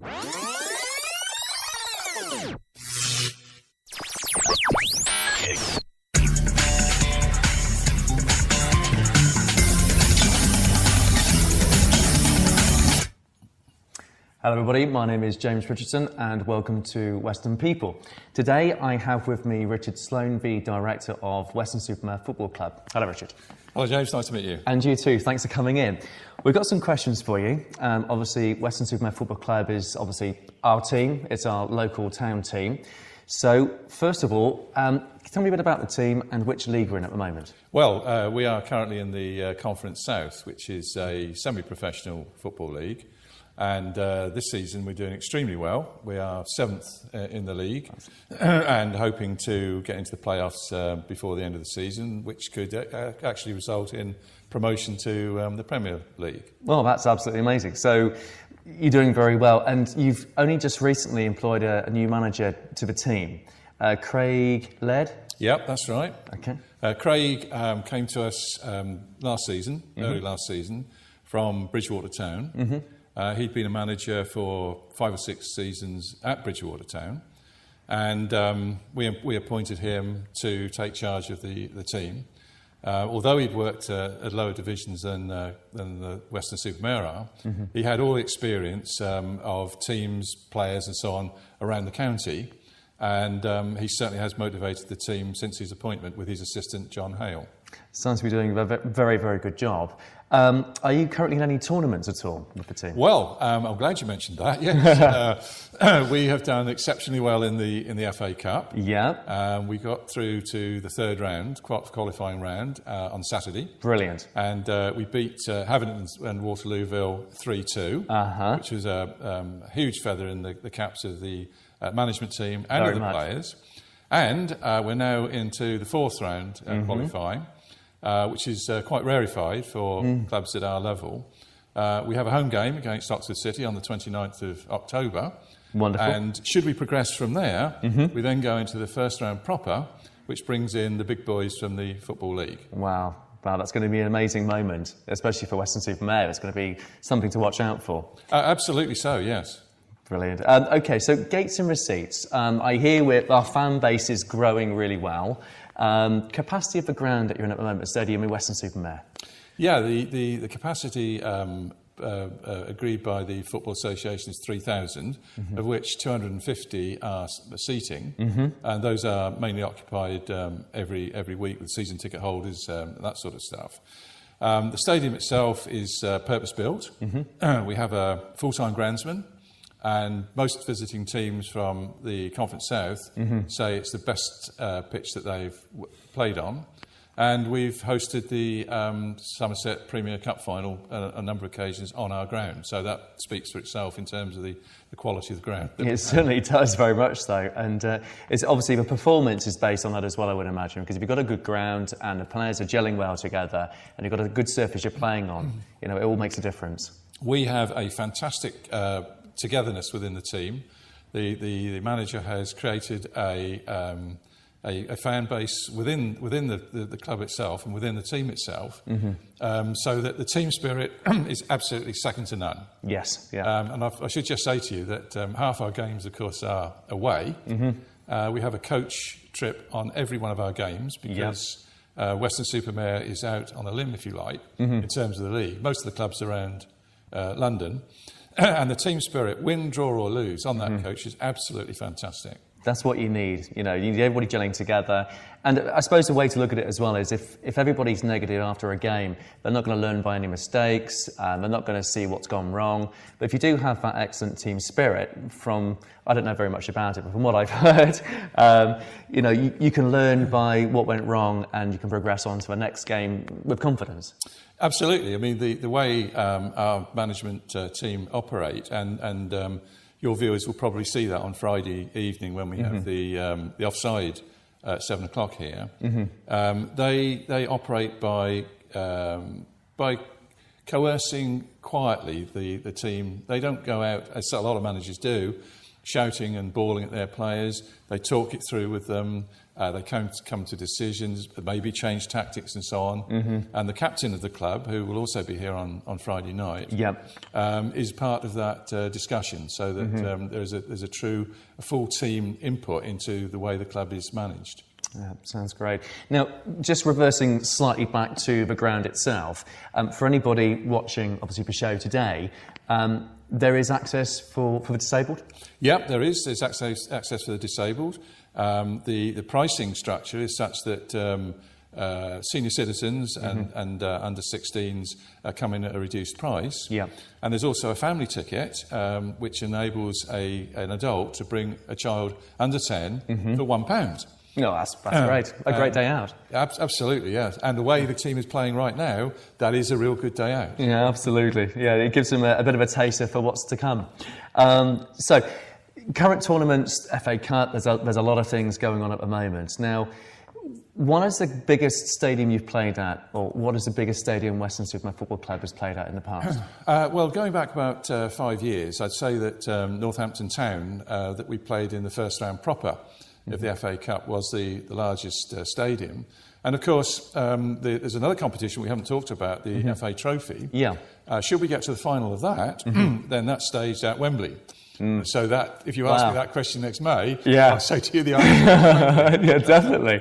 Hello everybody, my name is James Richardson and welcome to Weston People. Today I have with me Richard Sloane, the Director of Weston Football Club. Hello Richard. Hello James, nice to meet you. And you too, thanks for coming in. We've got some questions for you. Obviously Weston Football Club is obviously our team, it's our local town team. So first of all, tell me a bit about the team and which league we're in at the moment. Well, we are currently in the Conference South, which is a semi-professional football league. And this season we're doing extremely well. We are 7th in the league and hoping to get into the playoffs before the end of the season, which could actually result in promotion to the Premier League. Well, that's absolutely amazing. So you're doing very well, and you've only just recently employed a new manager to the team, Craig Laird? Yep, that's right. Okay. Craig came to us last season, early last season, from Bridgewater Town. Mm-hmm. He'd been a manager for 5 or 6 seasons at Bridgewater Town, and we appointed him to take charge of the team. Although he'd worked at lower divisions than the Weston-super-Mare are, he had all the experience of teams, players and so on around the county, and he certainly has motivated the team since his appointment with his assistant John Hale. Sounds to be doing a very, very good job. Are you currently in any tournaments at all with the team? Well, I'm glad you mentioned that. Yes, we have done exceptionally well in the FA Cup. Yeah, we got through to the 3rd round, qualifying round, on Saturday. Brilliant. And we beat Havant and Waterlooville 3-2, which was a huge feather in the caps of the management team and of the players. And we're now into the 4th round qualifying. Which is quite rarefied for clubs at our level. We have a home game against Oxford City on the 29th of October. Wonderful. And should we progress from there, we then go into the 1st round proper, which brings in the big boys from the Football League. Wow, that's going to be an amazing moment, especially for Weston-super-Mare. It's going to be something to watch out for. Absolutely so, yes. Brilliant. OK, so gates and receipts. I hear our fan base is growing really well. Capacity of the ground that you're in at the moment, stadium in Weston-super-Mare? Yeah, the capacity agreed by the Football Association is 3,000, of which 250 are seating, and those are mainly occupied every week with season ticket holders, that sort of stuff. The stadium itself is purpose-built. We have a full-time groundsman, and most visiting teams from the Conference South say it's the best pitch that they've played on. And we've hosted the Somerset Premier Cup final a number of occasions on our ground. So that speaks for itself in terms of the quality of the ground. It certainly does, very much so. And it's obviously the performance is based on that as well, I would imagine, because if you've got a good ground and the players are gelling well together and you've got a good surface you're playing on, it all makes a difference. We have a fantastic togetherness within the team. The manager has created a fan base within the club itself and within the team itself, so that the team spirit is absolutely second to none. Yes, yeah. And I should just say to you that half our games, of course, are away. We have a coach trip on every one of our games because Weston-super-Mare is out on a limb, if you like, in terms of the league. Most of the clubs around London. And the team spirit, win, draw or lose, on that coach is absolutely fantastic. That's what you need. You need everybody gelling together. And I suppose the way to look at it as well is if everybody's negative after a game, they're not going to learn by any mistakes, they're not going to see what's gone wrong. But if you do have that excellent team spirit I don't know very much about it, but from what I've heard, you can learn by what went wrong and you can progress on to the next game with confidence. Absolutely. I mean, the way our management team operate, and your viewers will probably see that on Friday evening when we have the offside at 7 o'clock here. They operate by coercing quietly the team. They don't go out, as a lot of managers do, shouting and bawling at their players. They talk it through with them. They come to decisions, maybe change tactics and so on. And the captain of the club, who will also be here on Friday night, is part of that discussion, so that there's a full team input into the way the club is managed. Yeah, sounds great. Now, just reversing slightly back to the ground itself, for anybody watching, obviously, the show today, there is access for the disabled? Yeah, there is. There's access for the disabled. The pricing structure is such that senior citizens and under 16s come in at a reduced price. Yeah. And there's also a family ticket, which enables an adult to bring a child under 10 for £1. No, that's great. A great day out. Absolutely, yes. And the way the team is playing right now, that is a real good day out. Yeah, absolutely. Yeah, it gives them a bit of a taster for what's to come. So, current tournaments, FA Cup, there's a lot of things going on at the moment. Now, what is the biggest stadium you've played at, or what is the biggest stadium Weston Superman Football Club has played at in the past? Well, going back about 5 years, I'd say that Northampton Town, that we played in the first round proper of the FA Cup, was the largest stadium. And of course, there's another competition we haven't talked about, the FA Trophy. Yeah. Should we get to the final of that, then that's staged at Wembley. So that, if you ask me that question next May, I'll say to you the answer. Yeah, definitely.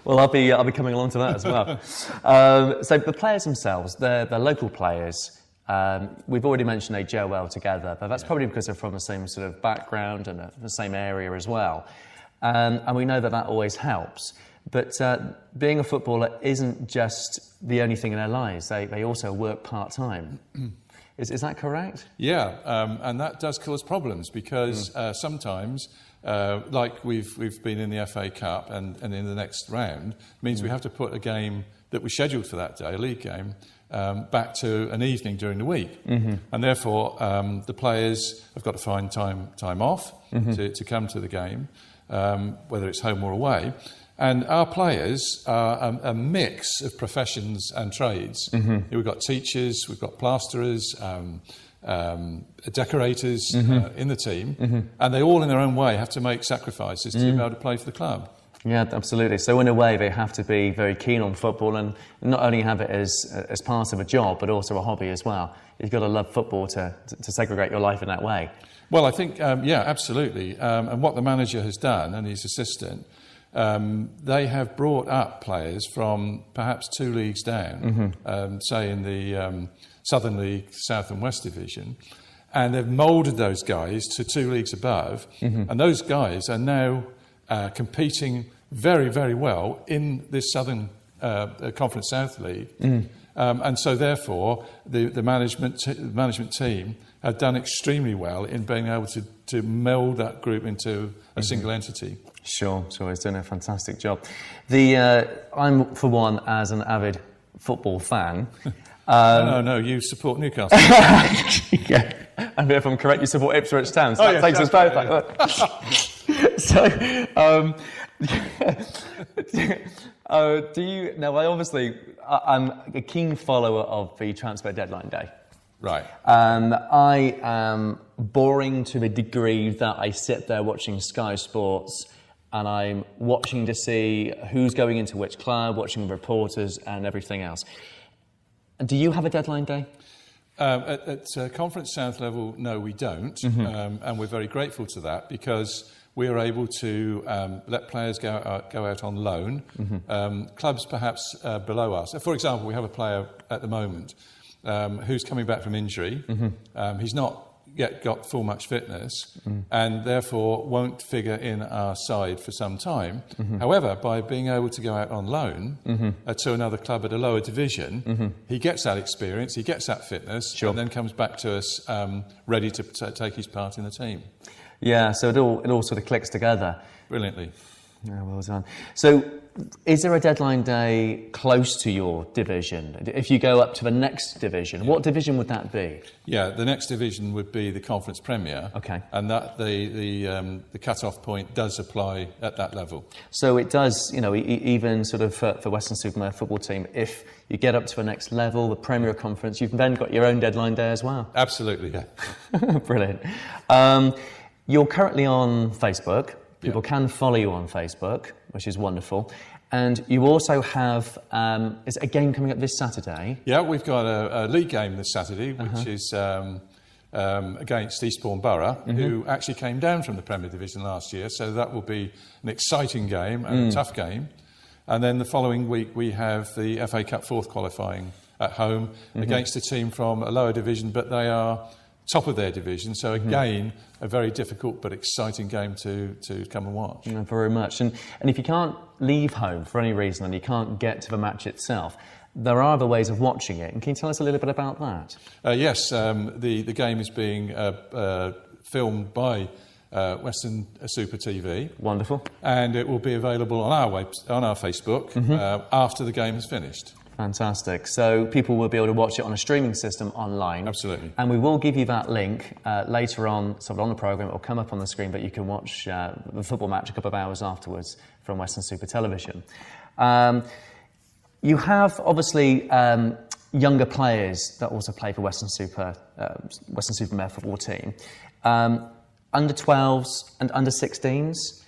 Well, I'll be coming along to that as well. So the players themselves, they're local players. We've already mentioned they gel well together, but that's probably because they're from the same sort of background and the same area as well. And we know that always helps. But being a footballer isn't just the only thing in their lives. They also work part-time. Is that correct? Yeah, and that does cause problems because sometimes, like we've been in the FA Cup and in the next round, means we have to put a game that we scheduled for that day, a league game, back to an evening during the week. And therefore, the players have got to find time off to come to the game, whether it's home or away. And our players are a mix of professions and trades. We've got teachers, we've got plasterers, decorators in the team, and they all in their own way have to make sacrifices to be able to play for the club. Yeah, absolutely. So in a way, they have to be very keen on football and not only have it as part of a job, but also a hobby as well. You've got to love football to segregate your life in that way. Well, I think, yeah, absolutely. And what the manager has done, and his assistant, they have brought up players from perhaps 2 leagues down, say in the Southern League, South and West Division, and they've moulded those guys to 2 leagues above, and those guys are now competing very, very well in this Southern Conference South League. And so therefore, the management team have done extremely well in being able to meld that group into a single entity. Sure, he's doing a fantastic job. I'm, for one, as an avid football fan... No, you support Newcastle. Yeah, and if I'm correct, you support Ipswich Town, so that takes us both back. So, do you... Now, I'm a keen follower of the transfer deadline day. Right. I am boring to the degree that I sit there watching Sky Sports and I'm watching to see who's going into which club, watching the reporters and everything else. Do you have a deadline day? At Conference South level, no, we don't. And we're very grateful to that because we are able to let players go out on loan. Clubs perhaps below us. For example, we have a player at the moment who's coming back from injury. He's not yet got full match fitness and therefore won't figure in our side for some time. However, by being able to go out on loan to another club at a lower division, he gets that experience, he gets that fitness, and then comes back to us ready to take his part in the team. Yeah, so it all sort of clicks together. Brilliantly. Yeah, well done. So, is there a deadline day close to your division? If you go up to the next division, what division would that be? Yeah, the next division would be the Conference Premier. Okay. And that the cut-off point does apply at that level. So it does, even sort of for Weston Superman Football Team, if you get up to the next level, the Premier Conference, you've then got your own deadline day as well. Absolutely, yeah. Brilliant. You're currently on Facebook. People can follow you on Facebook, which is wonderful. And you also have is it a game coming up this Saturday? Yeah, we've got a league game this Saturday, which is against Eastbourne Borough, who actually came down from the Premier Division last year. So that will be an exciting game and a tough game. And then the following week we have the FA Cup fourth qualifying at home against a team from a lower division, but they are top of their division. So again, a very difficult but exciting game to come and watch. Yeah, very much. And if you can't leave home for any reason and you can't get to the match itself, there are other ways of watching it. And can you tell us a little bit about that? Yes, the game is being filmed by Weston Super TV. Wonderful. And it will be available on our Facebook after the game is finished. Fantastic. So people will be able to watch it on a streaming system online. Absolutely. And we will give you that link later on, sort of on the programme. It will come up on the screen, but you can watch the football match a couple of hours afterwards from Weston Super Television. You have, obviously, younger players that also play for Weston Super Mare football team. Under 12s and under 16s.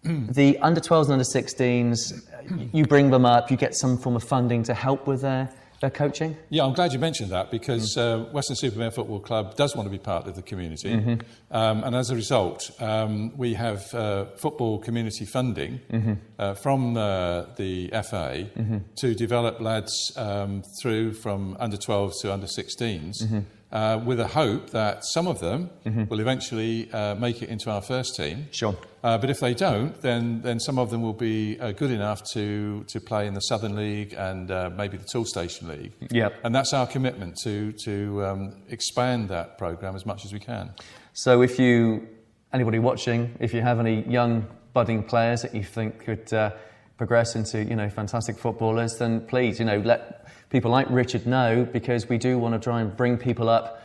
The under 12s and under 16s, you bring them up, you get some form of funding to help with their coaching? Yeah, I'm glad you mentioned that because Weston Supermare Football Club does want to be part of the community. And as a result, we have football community funding from the FA to develop lads through from under 12s to under 16s. With a hope that some of them will eventually make it into our first team. Sure. But if they don't, then some of them will be good enough to play in the Southern League and maybe the Toolstation League. Yep. And that's our commitment to expand that programme as much as we can. So if anybody watching, if you have any young budding players that you think could progress into fantastic footballers, then please let people like Richard know, because we do want to try and bring people up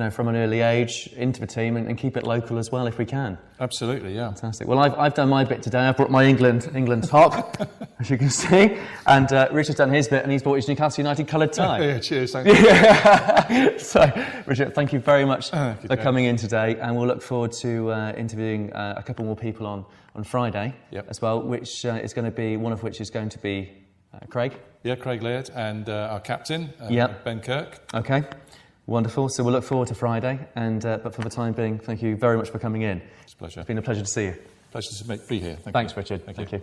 from an early age into the team and keep it local as well if we can. Absolutely, yeah. Fantastic. Well, I've done my bit today. I've brought my England top, as you can see, and Richard's done his bit and he's brought his Newcastle United coloured tie. Yeah, cheers, thank you. So, Richard, thank you very much for coming in today, and we'll look forward to interviewing a couple more people on Friday as well, which is going to be, one of which is going to be Craig. Yeah, Craig Laird and our captain, Ben Kirk. Okay. Wonderful. So we'll look forward to Friday. But for the time being, thank you very much for coming in. It's a pleasure. It's been a pleasure to see you. Pleasure to be here. Thanks, Richard. Thank you.